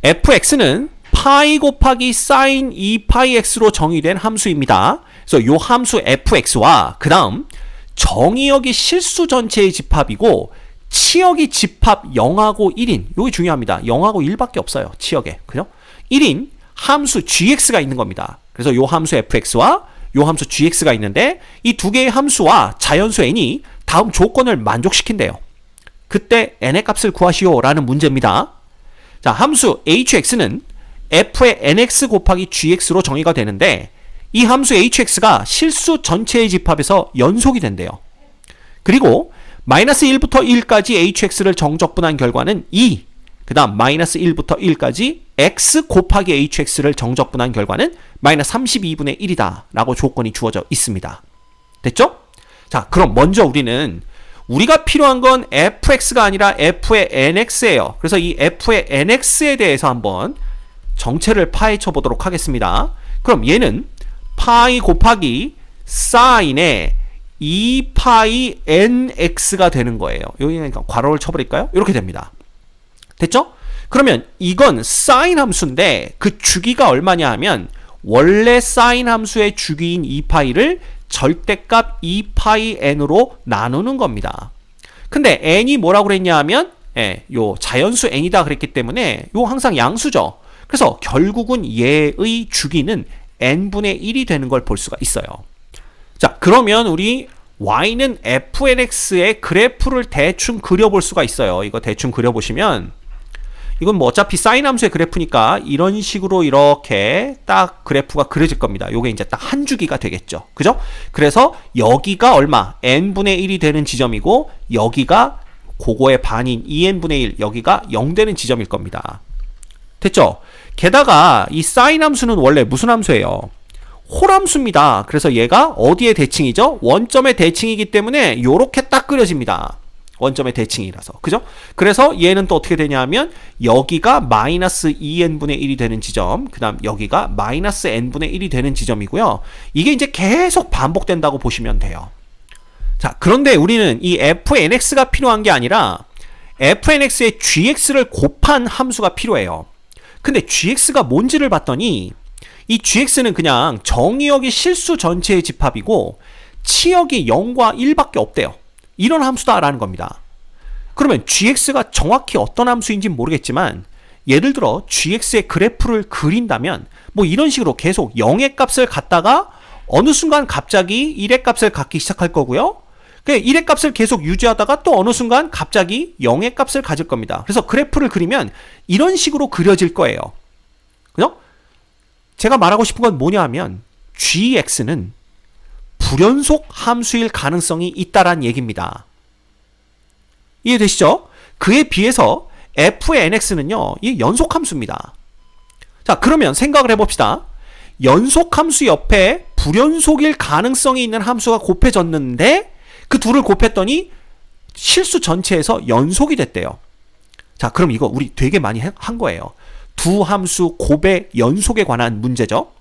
fx는 파이 곱하기 사인 2파이x로 정의된 함수입니다. 그래서 이 함수 fx와 그 다음 정의역이 실수 전체의 집합이고 치역이 집합 0하고 1인, 이게 중요합니다. 0하고 1밖에 없어요. 치역에. 그죠? 1인 함수 gx가 있는 겁니다. 그래서 이 함수 fx와 이 함수 gx가 있는데 이 두 개의 함수와 자연수 n이 다음 조건을 만족시킨대요. 그때 n의 값을 구하시오 라는 문제입니다. 자, 함수 hx는 f의 nx 곱하기 gx로 정의가 되는데 이 함수 hx가 실수 전체의 집합에서 연속이 된대요. 그리고 마이너스 1부터 1까지 hx를 정적분한 결과는 2, 그 다음 마이너스 1부터 1까지 x 곱하기 hx를 정적분한 결과는 마이너스 32분의 1이다 라고 조건이 주어져 있습니다. 됐죠? 자, 그럼 먼저 우리가 필요한 건 fx가 아니라 f의 nx예요. 그래서 이 f의 nx에 대해서 한번 정체를 파헤쳐 보도록 하겠습니다. 그럼 얘는 파이 곱하기 사인의 2파이 nx가 되는 거예요. 여기니까 괄호를 쳐버릴까요? 이렇게 됩니다. 됐죠? 그러면 이건 사인 함수인데 그 주기가 얼마냐 하면 원래 사인 함수의 주기인 2파이를 절대값 2파이 n으로 나누는 겁니다. 근데 n이 뭐라고 그랬냐 하면 요 자연수 n이다 그랬기 때문에 요 항상 양수죠. 그래서 결국은 얘의 주기는 n분의 1이 되는 걸 볼 수가 있어요. 자, 그러면 우리 y는 fnx의 그래프를 대충 그려볼 수가 있어요. 이거 대충 그려보시면 이건 뭐 어차피 사인 함수의 그래프니까 이런 식으로 이렇게 딱 그래프가 그려질 겁니다. 요게 이제 딱 한 주기가 되겠죠. 그죠? 그래서 여기가 얼마? n분의 1이 되는 지점이고 여기가 그거의 반인 2n분의 1, 여기가 0 되는 지점일 겁니다. 됐죠? 게다가 이 사인 함수는 원래 무슨 함수예요? 홀함수입니다. 그래서 얘가 어디의 대칭이죠? 원점의 대칭이기 때문에 요렇게 딱 그려집니다. 원점의 대칭이라서. 그죠? 그래서 얘는 또 어떻게 되냐 하면 여기가 마이너스 2n분의 1이 되는 지점, 그 다음 여기가 마이너스 n분의 1이 되는 지점이고요. 이게 이제 계속 반복된다고 보시면 돼요. 자, 그런데 우리는 이 fnx가 필요한 게 아니라 fnx의 gx를 곱한 함수가 필요해요. 근데 gx가 뭔지를 봤더니 이 gx는 그냥 정의역이 실수 전체의 집합이고 치역이 0과 1밖에 없대요. 이런 함수다라는 겁니다. 그러면 gx가 정확히 어떤 함수인지 모르겠지만 예를 들어 gx의 그래프를 그린다면 뭐 이런 식으로 계속 0의 값을 갖다가 어느 순간 갑자기 1의 값을 갖기 시작할 거고요. 1의 값을 계속 유지하다가 또 어느 순간 갑자기 0의 값을 가질 겁니다. 그래서 그래프를 그리면 이런 식으로 그려질 거예요. 그죠? 제가 말하고 싶은 건 뭐냐 하면 gx는 불연속 함수일 가능성이 있다란 얘기입니다. 이해되시죠? 그에 비해서 f의 nx는요, 이 연속 함수입니다. 자, 그러면 생각을 해봅시다. 연속 함수 옆에 불연속일 가능성이 있는 함수가 곱해졌는데 그 둘을 곱했더니 실수 전체에서 연속이 됐대요. 자, 그럼 이거 우리 되게 많이 한 거예요. 두 함수 곱의 연속에 관한 문제죠.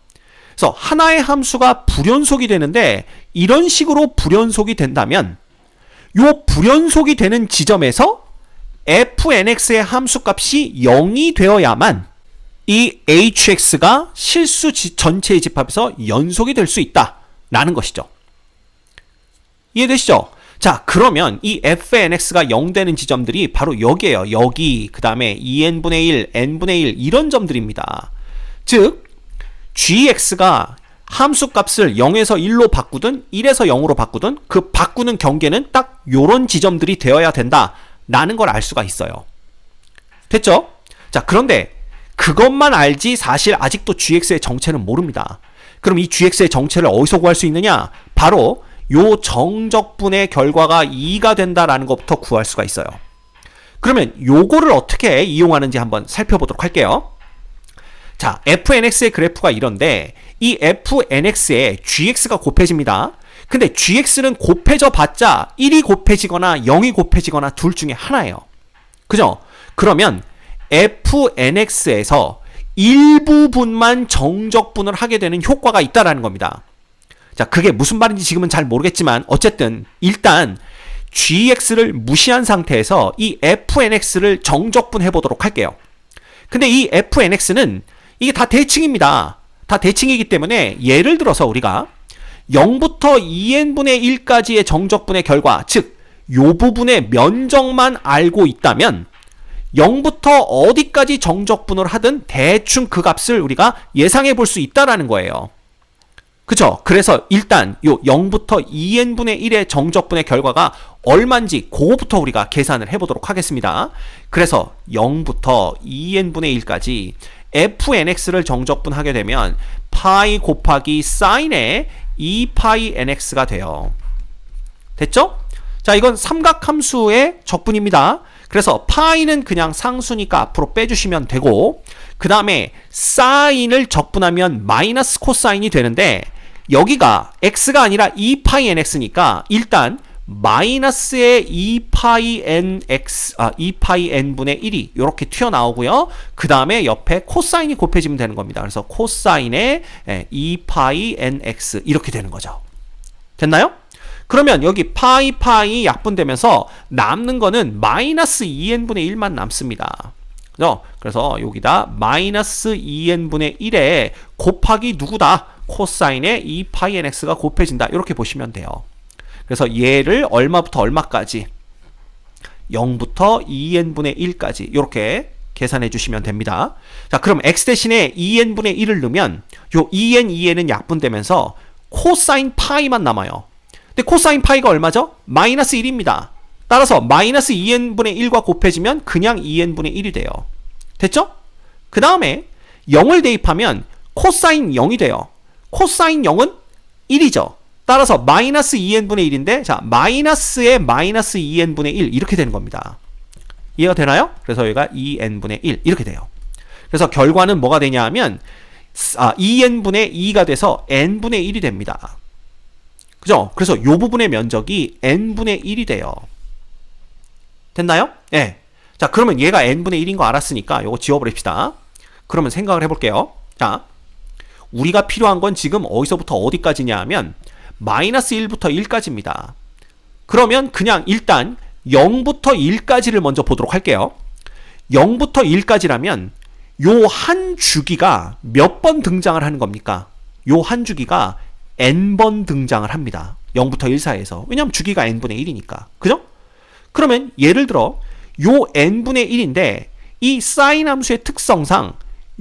그래서 하나의 함수가 불연속이 되는데 이런 식으로 불연속이 된다면 요 불연속이 되는 지점에서 fnx의 함수값이 0이 되어야만 이 hx가 실수 전체의 집합에서 연속이 될 수 있다라는 것이죠. 이해되시죠? 자, 그러면 이 fnx가 0 되는 지점들이 바로 여기에요. 여기, 그 다음에 2n분의 1, n분의 1 이런 점들입니다. 즉 gx가 함수값을 0에서 1로 바꾸든 1에서 0으로 바꾸든 그 바꾸는 경계는 딱 요런 지점들이 되어야 된다라는 걸 알 수가 있어요. 됐죠? 자, 그런데 그것만 알지 사실 아직도 gx의 정체는 모릅니다. 그럼 이 gx의 정체를 어디서 구할 수 있느냐? 바로 요 정적분의 결과가 2가 된다라는 것부터 구할 수가 있어요. 그러면 요거를 어떻게 이용하는지 한번 살펴보도록 할게요. 자, fnx의 그래프가 이런데 이 fnx에 gx가 곱해집니다. 근데 gx는 곱해져 봤자 1이 곱해지거나 0이 곱해지거나 둘 중에 하나예요. 그죠? 그러면 fnx에서 일부분만 정적분을 하게 되는 효과가 있다라는 겁니다. 자, 그게 무슨 말인지 지금은 잘 모르겠지만 어쨌든 일단 gx를 무시한 상태에서 이 fnx를 정적분해 보도록 할게요. 근데 이 fnx는 이게 다 대칭입니다. 다 대칭이기 때문에 예를 들어서 우리가 0부터 2n분의 1까지의 정적분의 결과, 즉 요 부분의 면적만 알고 있다면 0부터 어디까지 정적분을 하든 대충 그 값을 우리가 예상해 볼 수 있다라는 거예요. 그쵸? 그래서 일단 요 0부터 2n분의 1의 정적분의 결과가 얼마인지 그거부터 우리가 계산을 해보도록 하겠습니다. 그래서 0부터 2n분의 1까지 fnx를 정적분하게 되면 파이 곱하기 사인의 2파이 nx가 돼요. 됐죠? 자, 이건 삼각함수의 적분입니다. 그래서 파이는 그냥 상수니까 앞으로 빼주시면 되고, 그 다음에 사인을 적분하면 마이너스 코사인이 되는데 여기가 x가 아니라 2파이 nx니까 일단 마이너스의 2파이 n분의 1이 이렇게 튀어나오고요. 그 다음에 옆에 코사인이 곱해지면 되는 겁니다. 그래서 코사인의 2파이 nx 이렇게 되는 거죠. 됐나요? 그러면 여기 파이 약분되면서 남는 거는 마이너스 2n분의 1만 남습니다. 그죠? 그래서 여기다 마이너스 2n분의 1에 곱하기 누구다? 코사인의 2파이 nx가 곱해진다. 이렇게 보시면 돼요. 그래서 얘를 얼마부터 얼마까지? 0부터 2n분의 1까지 이렇게 계산해 주시면 됩니다. 자, 그럼 x 대신에 2n분의 1을 넣으면 요 2n은 약분되면서 코사인 파이만 남아요. 근데 코사인 파이가 얼마죠? 마이너스 1입니다. 따라서 마이너스 2n분의 1과 곱해지면 그냥 2n분의 1이 돼요. 됐죠? 그 다음에 0을 대입하면 코사인 0이 돼요. 코사인 0은 1이죠. 따라서 마이너스 2n분의 1인데 자, 마이너스에 마이너스 2n분의 1 이렇게 되는 겁니다. 이해가 되나요? 그래서 여기가 2n분의 1 이렇게 돼요. 그래서 결과는 뭐가 되냐 하면 2n분의 2가 돼서 n분의 1이 됩니다. 그죠? 그래서 이 부분의 면적이 n분의 1이 돼요. 됐나요? 예. 네. 자, 그러면 얘가 n분의 1인 거 알았으니까 이거 지워버립시다. 그러면 생각을 해볼게요. 자, 우리가 필요한 건 지금 어디서부터 어디까지냐 하면 마이너스 1부터 1까지입니다. 그러면 그냥 일단 0부터 1까지를 먼저 보도록 할게요. 0부터 1까지라면 요 한 주기가 몇 번 등장을 하는 겁니까? 요 한 주기가 n번 등장을 합니다. 0부터 1 사이에서. 왜냐하면 주기가 n분의 1이니까. 그죠? 그러면 예를 들어 요 n분의 1인데 이 사인 함수의 특성상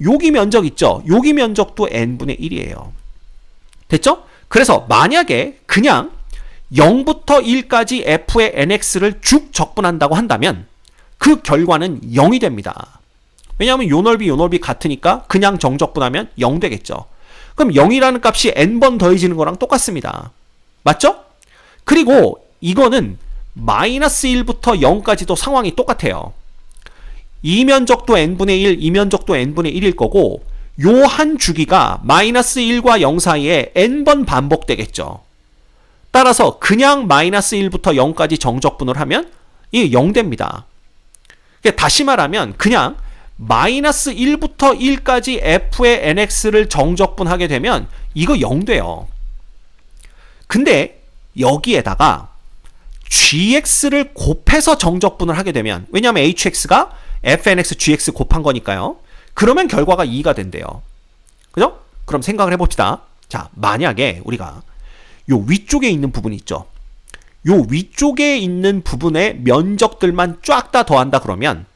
여기 면적 있죠? 여기 면적도 n분의 1이에요. 됐죠? 그래서 만약에 그냥 0부터 1까지 f의 nx를 쭉 적분한다고 한다면 그 결과는 0이 됩니다. 왜냐하면 요 넓이 같으니까 그냥 정적분하면 0 되겠죠. 그럼 0이라는 값이 n번 더해지는 거랑 똑같습니다. 맞죠? 그리고 이거는 마이너스 1부터 0까지도 상황이 똑같아요. 이 면적도 n분의 1, 이 면적도 n분의 1일 거고 요 한 주기가 마이너스 1과 0 사이에 n번 반복되겠죠. 따라서 그냥 마이너스 1부터 0까지 정적분을 하면 이게 0 됩니다. 다시 말하면 그냥 마이너스 1부터 1까지 f의 nx를 정적분하게 되면 이거 0 돼요. 근데 여기에다가 gx를 곱해서 정적분을 하게 되면 왜냐하면 hx가 fnx gx 곱한 거니까요. 그러면 결과가 2가 된대요. 그죠? 그럼 생각을 해봅시다. 자, 만약에 우리가 요 위쪽에 있는 부분 있죠. 요 위쪽에 있는 부분의 면적들만 쫙 다 더한다 그러면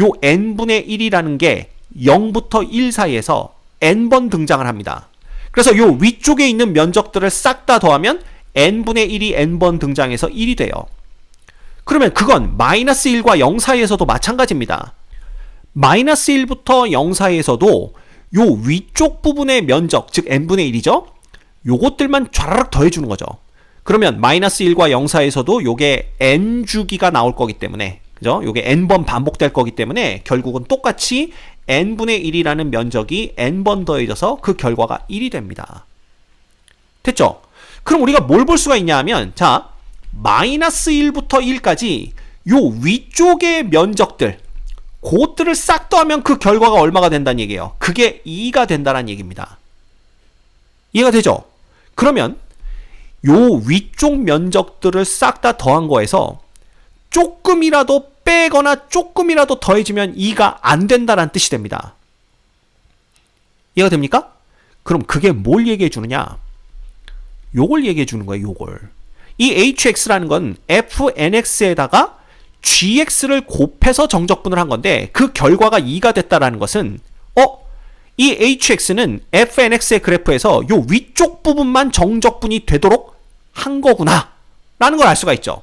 요 n분의 1이라는 게 0부터 1 사이에서 n번 등장을 합니다. 그래서 요 위쪽에 있는 면적들을 싹 다 더하면 n분의 1이 n번 등장해서 1이 돼요. 그러면 그건 마이너스 1과 0 사이에서도 마찬가지입니다. 마이너스 1부터 0 사이에서도 요 위쪽 부분의 면적, 즉 n분의 1이죠. 요것들만 쫘라락 더해주는 거죠. 그러면 마이너스 1과 0 사이에서도 요게 n주기가 나올 거기 때문에, 그죠? 요게 n번 반복될 거기 때문에 결국은 똑같이 n분의 1이라는 면적이 n번 더해져서 그 결과가 1이 됩니다. 됐죠? 그럼 우리가 뭘 볼 수가 있냐 하면, 자, 마이너스 1부터 1까지 요 위쪽의 면적들, 그것들을 싹 더하면 그 결과가 얼마가 된다는 얘기예요. 그게 2가 된다는 얘기입니다. 이해가 되죠? 그러면 요 위쪽 면적들을 싹 다 더한 거에서 조금이라도 빼거나 조금이라도 더해지면 2가 안 된다는 뜻이 됩니다. 이해가 됩니까? 그럼 그게 뭘 얘기해 주느냐? 요걸 얘기해 주는 거예요. 요걸. 이 hx라는 건 fnx에다가 gx를 곱해서 정적분을 한 건데 그 결과가 2가 됐다라는 것은 이 hx는 fnx의 그래프에서 요 위쪽 부분만 정적분이 되도록 한 거구나 라는 걸 알 수가 있죠.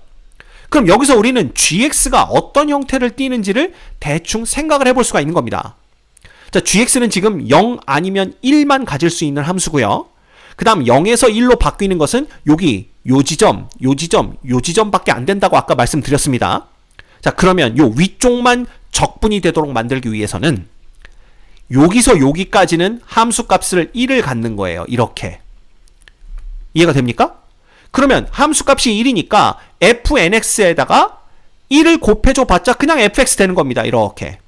그럼 여기서 우리는 gx가 어떤 형태를 띠는지를 대충 생각을 해볼 수가 있는 겁니다. 자, gx는 지금 0 아니면 1만 가질 수 있는 함수고요. 그 다음 0에서 1로 바뀌는 것은 여기 요 지점, 요 지점, 요 지점밖에 안 된다고 아까 말씀드렸습니다. 자, 그러면 요 위쪽만 적분이 되도록 만들기 위해서는 여기서 여기까지는 함수값을 1을 갖는 거예요. 이렇게. 이해가 됩니까? 그러면 함수값이 1이니까 fnx에다가 1을 곱해줘 봤자 그냥 fx 되는 겁니다. 이렇게.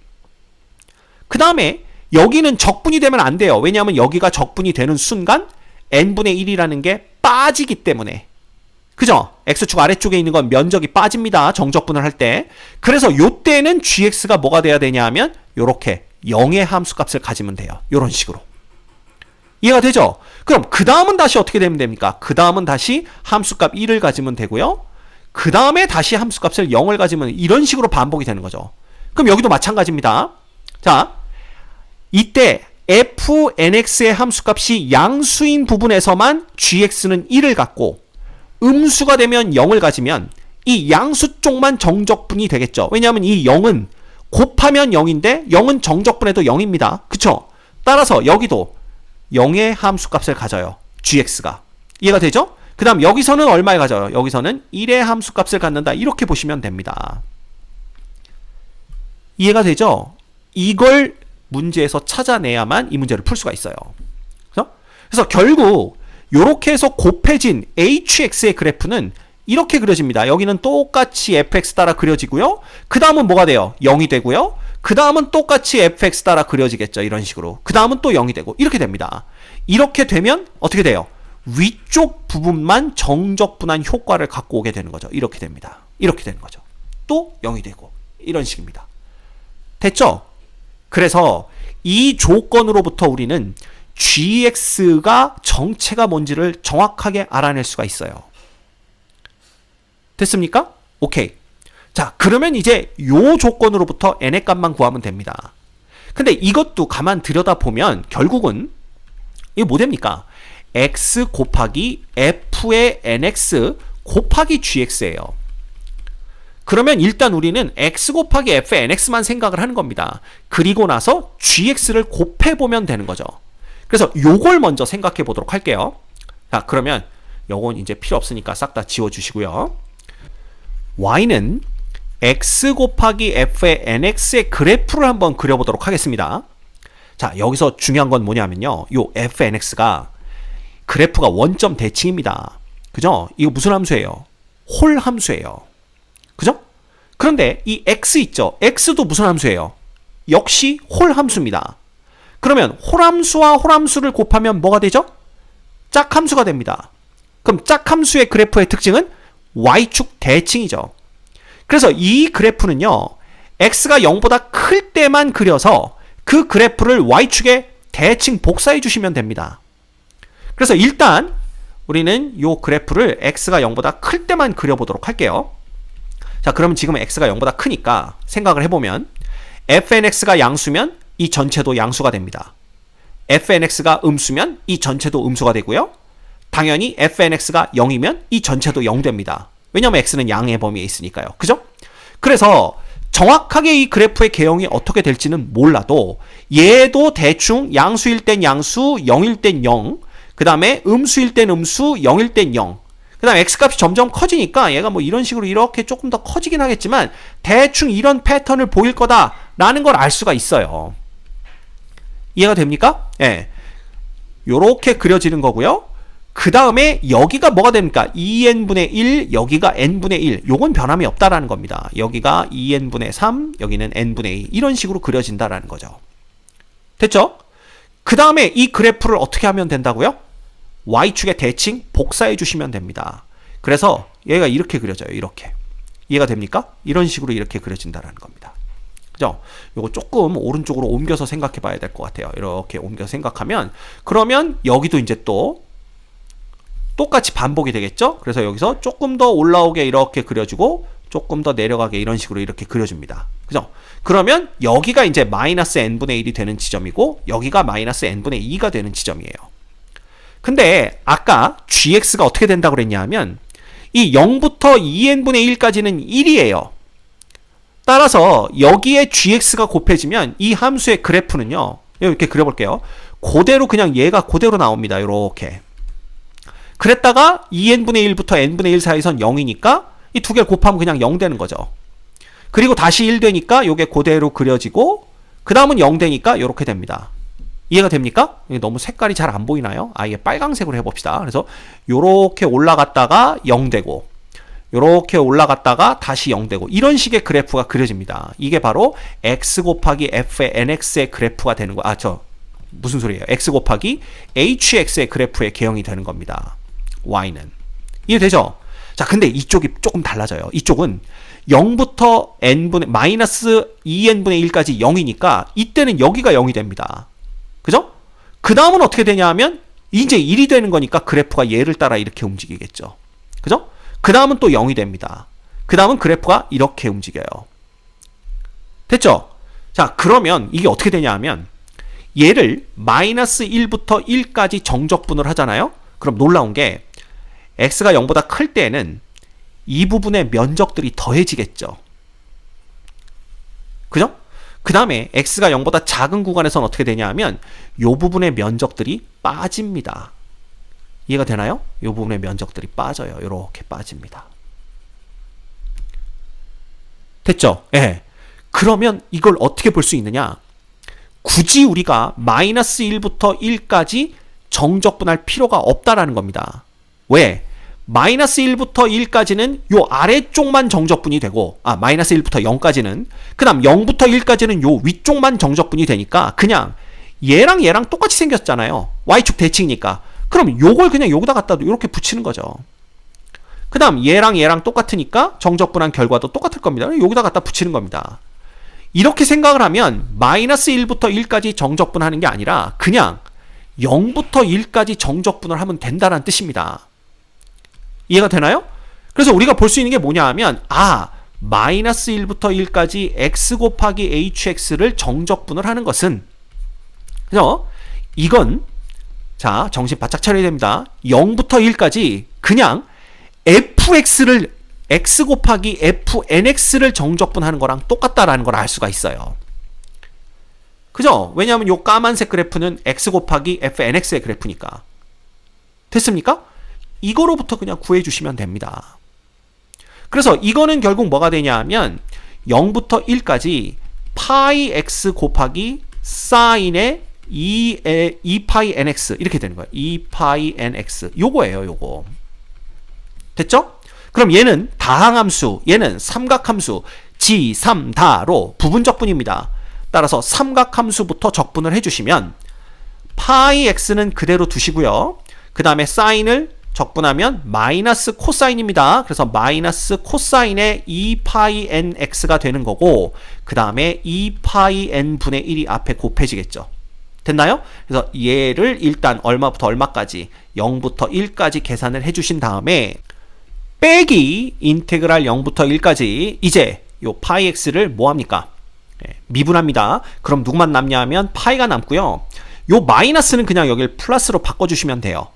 그 다음에 여기는 적분이 되면 안 돼요. 왜냐하면 여기가 적분이 되는 순간 n분의 1이라는 게 빠지기 때문에. 그죠? x축 아래쪽에 있는 건 면적이 빠집니다. 정적분을 할 때. 그래서 요때는 gx가 뭐가 돼야 되냐 하면 요렇게 0의 함수값을 가지면 돼요. 요런 식으로. 이해가 되죠? 그럼 그 다음은 다시 어떻게 되면 됩니까? 그 다음은 다시 함수값 1을 가지면 되고요. 그 다음에 다시 함수값을 0을 가지면 이런 식으로 반복이 되는 거죠. 그럼 여기도 마찬가지입니다. 자, 이때 fnx의 함수값이 양수인 부분에서만 gx는 1을 갖고 음수가 되면 0을 가지면 이 양수 쪽만 정적분이 되겠죠. 왜냐하면 이 0은 곱하면 0인데 0은 정적분해도 0입니다. 그쵸? 따라서 여기도 0의 함수값을 가져요. gx가. 이해가 되죠? 그 다음 여기서는 얼마에 가져요? 여기서는 1의 함수값을 갖는다. 이렇게 보시면 됩니다. 이해가 되죠? 이걸 문제에서 찾아내야만 이 문제를 풀 수가 있어요. 그래서 결국 이렇게 해서 곱해진 hx의 그래프는 이렇게 그려집니다. 여기는 똑같이 fx 따라 그려지고요. 그 다음은 뭐가 돼요? 0이 되고요. 그 다음은 똑같이 fx 따라 그려지겠죠. 이런 식으로. 그 다음은 또 0이 되고 이렇게 됩니다. 이렇게 되면 어떻게 돼요? 위쪽 부분만 정적분한 효과를 갖고 오게 되는 거죠. 이렇게 됩니다. 이렇게 되는 거죠. 또 0이 되고 이런 식입니다. 됐죠? 그래서 이 조건으로부터 우리는 gx가 정체가 뭔지를 정확하게 알아낼 수가 있어요. 됐습니까? 오케이. 자, 그러면 이제 요 조건으로부터 n의 값만 구하면 됩니다. 근데 이것도 가만 들여다보면 결국은 이게 뭐 됩니까? x 곱하기 f의 nx 곱하기 gx예요. 그러면 일단 우리는 x 곱하기 f의 nx만 생각을 하는 겁니다. 그리고 나서 gx를 곱해보면 되는 거죠. 그래서 요걸 먼저 생각해 보도록 할게요. 자, 그러면 요건 이제 필요 없으니까 싹 다 지워주시고요. y는 x 곱하기 f의 nx의 그래프를 한번 그려보도록 하겠습니다. 자, 여기서 중요한 건 뭐냐면요. 요 fnx가 그래프가 원점 대칭입니다. 그죠? 이거 무슨 함수예요? 홀 함수예요. 그죠? 그런데 이 x 있죠? x도 무슨 함수예요? 역시 홀 함수입니다. 그러면 홀함수와 홀함수를 곱하면 뭐가 되죠? 짝함수가 됩니다. 그럼 짝함수의 그래프의 특징은 y축 대칭이죠. 그래서 이 그래프는요, x가 0보다 클 때만 그려서 그 그래프를 y축에 대칭 복사해 주시면 됩니다. 그래서 일단 우리는 이 그래프를 x가 0보다 클 때만 그려보도록 할게요. 자, 그러면 지금 x가 0보다 크니까 생각을 해보면 fnx가 양수면 이 전체도 양수가 됩니다. fnx가 음수면 이 전체도 음수가 되고요. 당연히 fnx가 0이면 이 전체도 0 됩니다. 왜냐하면 x는 양의 범위에 있으니까요. 그죠? 그래서 정확하게 이 그래프의 개형이 어떻게 될지는 몰라도 얘도 대충 양수일 땐 양수, 0일 땐 0, 그 다음에 음수일 땐 음수, 0일 땐 0, 그 다음 x값이 점점 커지니까 얘가 뭐 이런 식으로 이렇게 조금 더 커지긴 하겠지만 대충 이런 패턴을 보일 거다라는 걸 알 수가 있어요. 이해가 됩니까? 예. 요렇게 그려지는 거고요. 그 다음에 여기가 뭐가 됩니까? 2n분의 1, 여기가 n분의 1. 요건 변함이 없다라는 겁니다. 여기가 2n분의 3, 여기는 n분의 2. 이런 식으로 그려진다라는 거죠. 됐죠? 그 다음에 이 그래프를 어떻게 하면 된다고요? y축의 대칭 복사해 주시면 됩니다. 그래서 얘가 이렇게 그려져요. 이렇게. 이해가 됩니까? 이런 식으로 이렇게 그려진다는 겁니다. 그죠? 요거 조금 오른쪽으로 옮겨서 생각해 봐야 될 것 같아요. 이렇게 옮겨서 생각하면, 그러면 여기도 이제 또 똑같이 반복이 되겠죠? 그래서 여기서 조금 더 올라오게 이렇게 그려주고, 조금 더 내려가게 이런 식으로 이렇게 그려줍니다. 그죠? 그러면 여기가 이제 마이너스 n분의 1이 되는 지점이고, 여기가 마이너스 n분의 2가 되는 지점이에요. 근데 아까 gx가 어떻게 된다고 그랬냐 하면, 이 0부터 2n분의 1까지는 1이에요. 따라서 여기에 gx가 곱해지면 이 함수의 그래프는요, 이렇게 그려볼게요. 그대로 그냥 얘가 그대로 나옵니다. 이렇게. 그랬다가 2n분의 1부터 n분의 1 사이선 0이니까 이 두 개를 곱하면 그냥 0 되는 거죠. 그리고 다시 1 되니까 요게 그대로 그려지고, 그 다음은 0 되니까 이렇게 됩니다. 이해가 됩니까? 너무 색깔이 잘 안 보이나요? 아예 빨강색으로 해봅시다. 그래서 요렇게 올라갔다가 0 되고, 요렇게 올라갔다가 다시 0 되고, 이런 식의 그래프가 그려집니다. 이게 바로 x 곱하기 f의 nx의 그래프가 되는 거. 무슨 소리예요? x 곱하기 hx의 그래프의 개형이 되는 겁니다. y는. 이해되죠? 자, 근데 이쪽이 조금 달라져요. 이쪽은 0부터 마이너스 2n분의 1까지 0이니까 이때는 여기가 0이 됩니다. 그죠? 그 다음은 어떻게 되냐 하면 이제 1이 되는 거니까 그래프가 얘를 따라 이렇게 움직이겠죠. 그죠? 그 다음은 또 0이 됩니다. 그 다음은 그래프가 이렇게 움직여요. 됐죠? 자, 그러면 이게 어떻게 되냐 하면, 얘를 마이너스 1부터 1까지 정적분을 하잖아요? 그럼 놀라운 게, x가 0보다 클 때는 이 부분의 면적들이 더해지겠죠. 그죠? 그 다음에 x가 0보다 작은 구간에서는 어떻게 되냐 하면, 이 부분의 면적들이 빠집니다. 이해가 되나요? 이 부분의 면적들이 빠져요. 이렇게 빠집니다. 됐죠? 예. 그러면 이걸 어떻게 볼 수 있느냐? 굳이 우리가 마이너스 1부터 1까지 정적분할 필요가 없다라는 겁니다. 왜? 마이너스 1부터 1까지는 요 아래쪽만 정적분이 되고, 마이너스 1부터 0까지는, 그 다음 0부터 1까지는 요 위쪽만 정적분이 되니까 그냥 얘랑 얘랑 똑같이 생겼잖아요. y축 대칭이니까. 그럼 요걸 그냥 여기다 갖다 이렇게 붙이는 거죠. 그 다음 얘랑 얘랑 똑같으니까 정적분한 결과도 똑같을 겁니다. 여기다 갖다 붙이는 겁니다. 이렇게 생각을 하면 마이너스 1부터 1까지 정적분하는 게 아니라 그냥 0부터 1까지 정적분을 하면 된다는 뜻입니다. 이해가 되나요? 그래서 우리가 볼 수 있는 게 뭐냐 하면, 마이너스 1부터 1까지 x 곱하기 hx를 정적분을 하는 것은, 그죠? 이건, 자, 정신 바짝 차려야 됩니다. 0부터 1까지 그냥 fx를 x 곱하기 fnx를 정적분하는 거랑 똑같다라는 걸 알 수가 있어요. 그죠? 왜냐하면 요 까만색 그래프는 x 곱하기 fnx의 그래프니까. 됐습니까? 이거로부터 그냥 구해주시면 됩니다. 그래서 이거는 결국 뭐가 되냐 하면 0부터 1까지 파이 x 곱하기 사인의 2파이 nx 이렇게 되는 거예요. 2파이 nx 요거예요. 요거. 됐죠? 그럼 얘는 다항함수, 얘는 삼각함수, 지, 삼, 다로 부분적분입니다. 따라서 삼각함수부터 적분을 해주시면 파이 x는 그대로 두시고요. 그 다음에 사인을 적분하면 마이너스 코사인입니다. 그래서 마이너스 코사인의 2파이 nx가 되는 거고, 그 다음에 2파이 n분의 1이 앞에 곱해지겠죠. 됐나요? 그래서 얘를 일단 얼마부터 얼마까지 0부터 1까지 계산을 해주신 다음에 빼기 인테그랄 0부터 1까지 이제 요 파이 x를 뭐합니까? 미분합니다. 그럼 누구만 남냐 하면 파이가 남고요. 요 마이너스는 그냥 여기를 플러스로 바꿔주시면 돼요.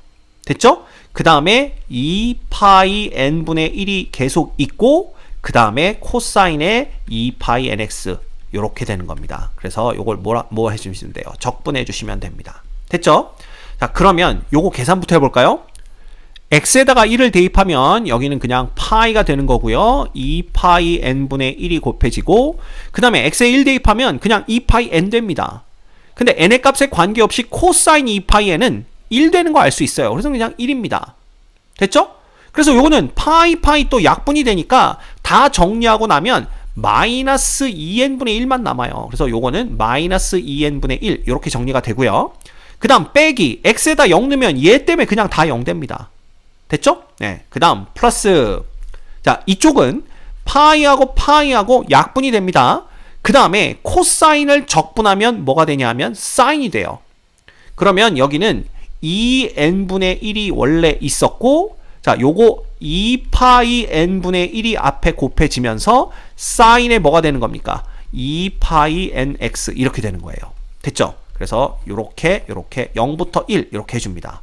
됐죠? 그 다음에 2파이 n분의 1이 계속 있고, 그 다음에 코사인의 2파이 nx 요렇게 되는 겁니다. 그래서 요걸 뭐 해주시면 돼요? 적분해 주시면 됩니다. 됐죠? 자, 그러면 요거 계산부터 해볼까요? x에다가 1을 대입하면 여기는 그냥 파이가 되는 거고요. 2파이 n분의 1이 곱해지고, 그 다음에 x에 1 대입하면 그냥 2파이 n 됩니다. 근데 n의 값에 관계없이 코사인 2파이 n은 1 되는 거 알 수 있어요. 그래서 그냥 1입니다. 됐죠? 그래서 요거는 파이 또 약분이 되니까 다 정리하고 나면 마이너스 2n분의 1만 남아요. 그래서 요거는 마이너스 2n분의 1 이렇게 정리가 되고요. 그 다음 빼기 x에다 0 넣으면 얘 때문에 그냥 다 0 됩니다. 됐죠? 네. 그 다음 플러스, 자, 이쪽은 파이하고 파이하고 약분이 됩니다. 그 다음에 코사인을 적분하면 뭐가 되냐 하면 사인이 돼요. 그러면 여기는 2n분의 1이 원래 있었고, 자, 요거 2파이 n분의 1이 앞에 곱해지면서 사인에 뭐가 되는 겁니까? 2파이 nx 이렇게 되는 거예요. 됐죠? 그래서 요렇게 0부터 1 이렇게 해줍니다.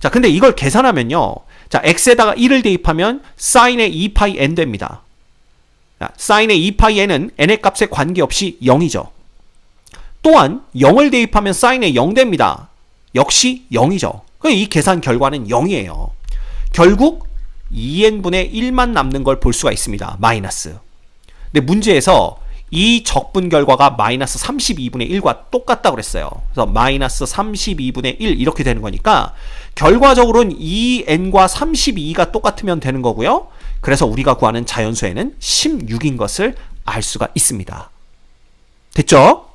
자, 근데 이걸 계산하면요. 자, x에다가 1을 대입하면 사인의 2파이 n 됩니다. 자, 사인의 2파이 n은 n의 값에 관계없이 0이죠. 또한 0을 대입하면 사인의 0 됩니다. 역시 0이죠. 이 계산 결과는 0이에요. 결국 2n분의 1만 남는 걸 볼 수가 있습니다. 마이너스. 근데 문제에서 이 적분 결과가 마이너스 32분의 1과 똑같다고 그랬어요. 그래서 마이너스 32분의 1 이렇게 되는 거니까 결과적으로는 2n과 32가 똑같으면 되는 거고요. 그래서 우리가 구하는 자연수에는 16인 것을 알 수가 있습니다. 됐죠?